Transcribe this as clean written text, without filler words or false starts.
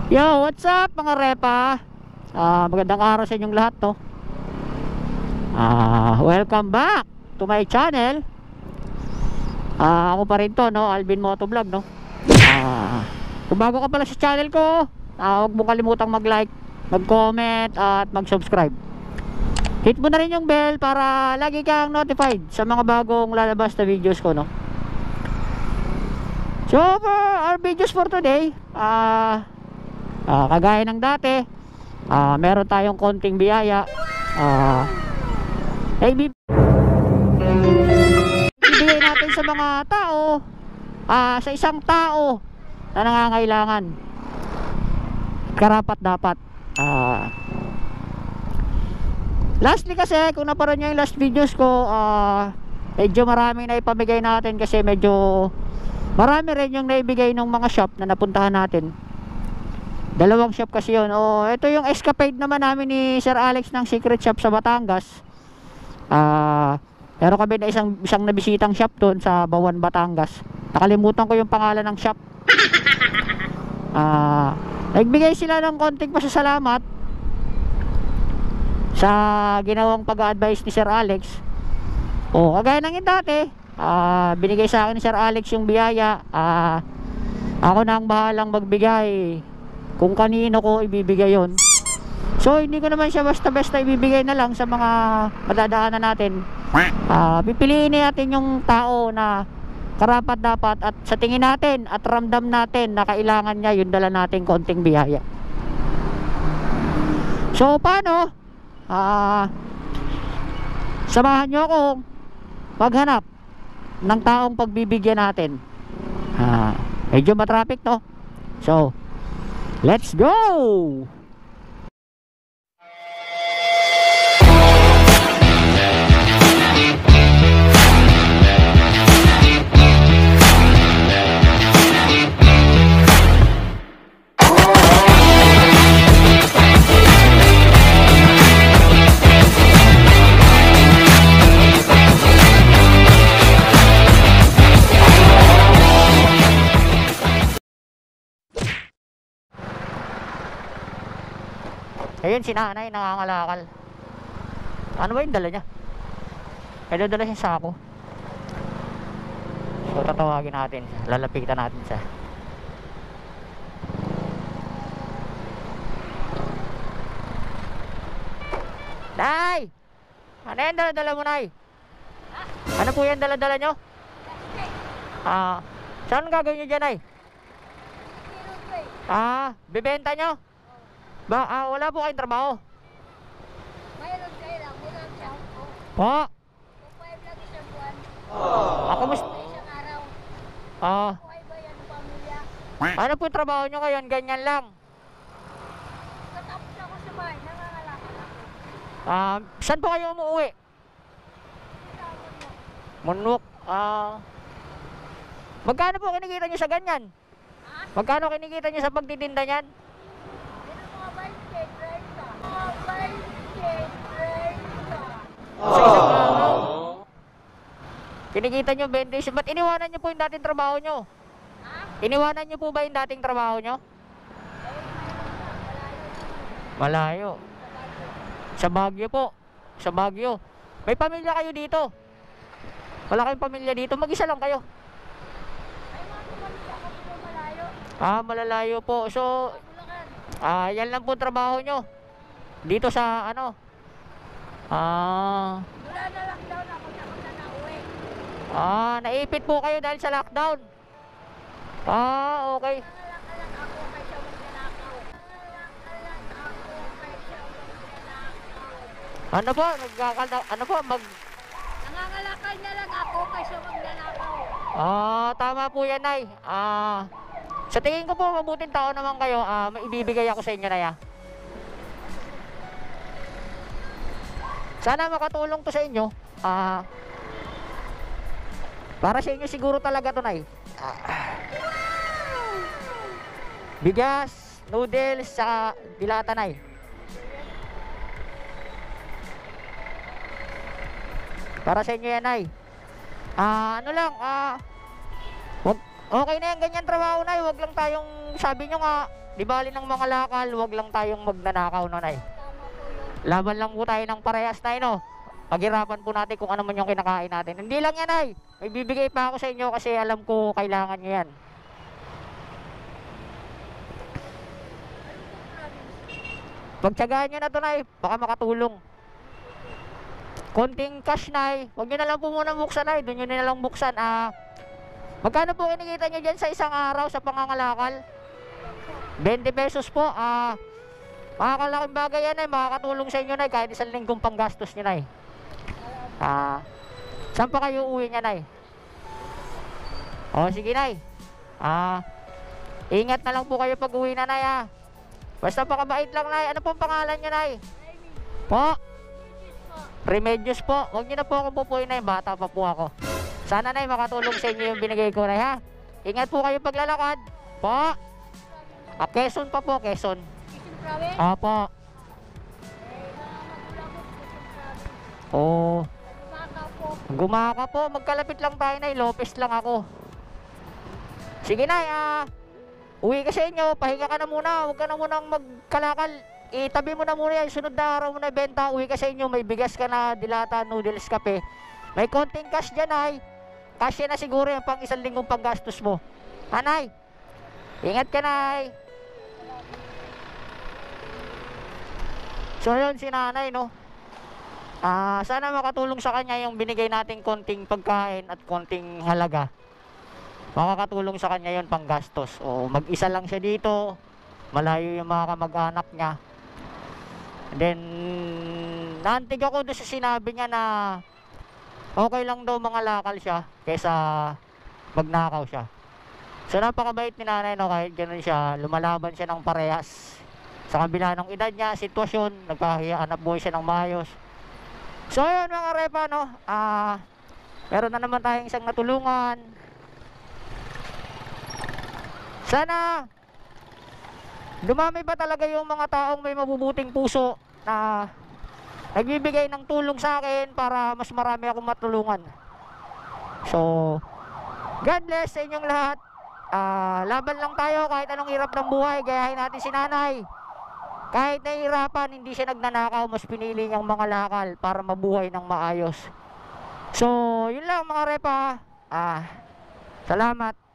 Yo, what's up mga repa? Magandang araw sa inyong lahat to. Welcome back to my channel. Ako pa rin to, no? Alvin Motovlog, no? Kung bago ka pala sa channel ko, huwag mo kalimutang mag-like, mag-comment at mag-subscribe. Hit mo na rin yung bell para lagi kang notified sa mga bagong lalabas na videos ko, no? So for our videos for today, kagaya ng dati, meron tayong konting biyaya. Ibigay natin sa mga tao, sa isang tao na nangangailangan. Karapat dapat. Lastly kasi, kung naparoon nyo yung last videos ko, medyo maraming naipamigay natin kasi medyo marami rin yung naibigay ng mga shop na napuntahan natin. Dalawang shop kasi yun. Ito yung escapade naman namin ni Sir Alex ng Secret Shop sa Batangas. Pero kami na isang nabisitang shop doon sa Bawan, Batangas. Nakalimutan ko yung pangalan ng shop. Nagbigay sila ng konting pasasalamat sa ginawang pag-a-advise ni Sir Alex. Kagaya ng dati, binigay sa akin ni Sir Alex yung biyaya. Ako na ang bahalang magbigay kung kanino ko ibibigay yon. So hindi ko naman siya basta-basta ibibigay na lang sa mga madadaanan natin. Pipiliin natin yung tao na karapat dapat at sa tingin natin at ramdam natin na kailangan niya yung dala nating konting biyaya. So paano? Samahan nyo ako maghanap ng taong pagbibigyan natin. Medyo matraffic to. So let's go! Ayun si nanay nangangalakal. Ano ba yung dala niya? Kaya dala siyang sako. So tatawagin natin siya. Lalapitan natin siya. Nay! Ano yung dala-dala mo, Nay? Ano po yung dala-dala nyo? Saan gagawin nyo dyan, Nay? Bibenta nyo? Wala po kayong trabaho? Mayroon kayo lang, mayroon siya po. Po? 5 lang isang buwan. Ako Isang araw. Buhay ba yan ang pamilya? Ano po yung trabaho nyo ngayon? Ganyan lang? Katapos ako sa bahay, nangangalakal ako. Saan po kayo umuwi? Munok. Magkano po kinikita nyo sa ganyan? Magkano kinikita nyo sa pagtitinda nyan? Sa isang araw. Kinikita nyo 20. Ba't iniwanan nyo po yung dating trabaho nyo? Iniwanan nyo po ba yung dating trabaho nyo? Malayo. Sa Baguio po. Sa Baguio. May pamilya kayo dito? Wala kayong pamilya dito? Mag-isa lang kayo? Malalayo po. So yan lang po trabaho nyo dito sa ano? Wala na lockdown ako na nauwi. Naipit po kayo dahil sa lockdown. Okay. Nangangalakal ako kaysa magnanakaw. Ano po? Nangangalakal na lang ako kaysa magnanakaw. Tama po yan, Nay. Sa tingin ko po mabuting tao naman kayo. Maibibigay ako sa inyo, Nay. Sana makatulong to sa inyo. Para sa inyo siguro talaga to, Nay. Bigas, noodles, sa dilata, Nay. Para sa inyo yan, Nay. Ano lang, okay na yung ganyan trabaho, Nay. Huwag lang tayong, sabi nyo nga, di bali ng mga lakal, wag lang tayong magnanakaw, nanay. Tama po yun. Laban lang po tayo ng parehas, nay, no? Paghirapan po natin kung ano man yung kinakain natin. Hindi lang yan, ay. May bibigay pa ako sa inyo kasi alam ko kailangan nyo yan. Pagtyagaan nyo na to, nay. Baka makatulong. Konting cash, nay. Huwag nyo na lang po muna buksan, nay. Doon nyo na lang buksan. Magkano po kinikita nyo dyan sa isang araw sa pangangalakal? 20 pesos po. Makakalaking bagay yan, nay. Makakatulong sa inyo, nay. Kahit isang linggong panggastos nyo, nay. Saan pa kayo uwi niya, nay? O, sige, nay. Ingat na lang po kayo pag uwi na, nay, ha. Basta pakabait lang, nay. Ano pong pangalan niya, nay? Po? Remedios po. Huwag niyo na po akong pupuin, nay. Bata pa po ako. Sana, nay, makatulong sa inyo yung binigay ko, nay, ha. Ingat po kayo paglalakad. Po? Quezon pa po, Quezon. Kitchen province? Opo. Magulang ko kitchen province. Oh. Bata po. Gumaka po, magkalapit lang tayo, nay. Lopez lang ako. Sige, nay, uwi ka sa inyo, pahinga ka na muna. Huwag ka na munang magkalakal. Itabi mo na muna yan, sunod na araw mo na benta. Uwi ka sa inyo, may bigas ka na, dilata, noodles, kape. May konting cash dyan, ay. Cash na siguro yan pang isang linggong panggastos mo. Nay, ingat ka, nay. So yun si nanay, no. Sana makatulong sa kanya yung binigay nating konting pagkain at konting halaga. Makakatulong sa kanya yon panggastos. O mag-isa lang siya dito, malayo yung mga kamag-anak niya. Then naantig ako doon sa sinabi niya na okay lang daw mga lakal siya kaysa magnakaw siya. So napakabait ni nanay, no, kahit ganoon siya, lumalaban siya ng parehas. Sa kabila ng edad niya, sitwasyon, nagpahihanap buhay siya ng maayos. So yun mga repa, no, meron na naman tayong isang natulungan. Sana dumami pa talaga yung mga taong may mabubuting puso na nagbibigay ng tulong sa akin para mas marami akong matulungan. So God bless sa inyong lahat. Laban lang tayo kahit anong hirap ng buhay. Gayahin natin si nanay. Kahit nahihirapan, hindi siya nagnanakaw, mas pinili niyang mga lakal para mabuhay ng maayos. So yun lang mga repa. Salamat.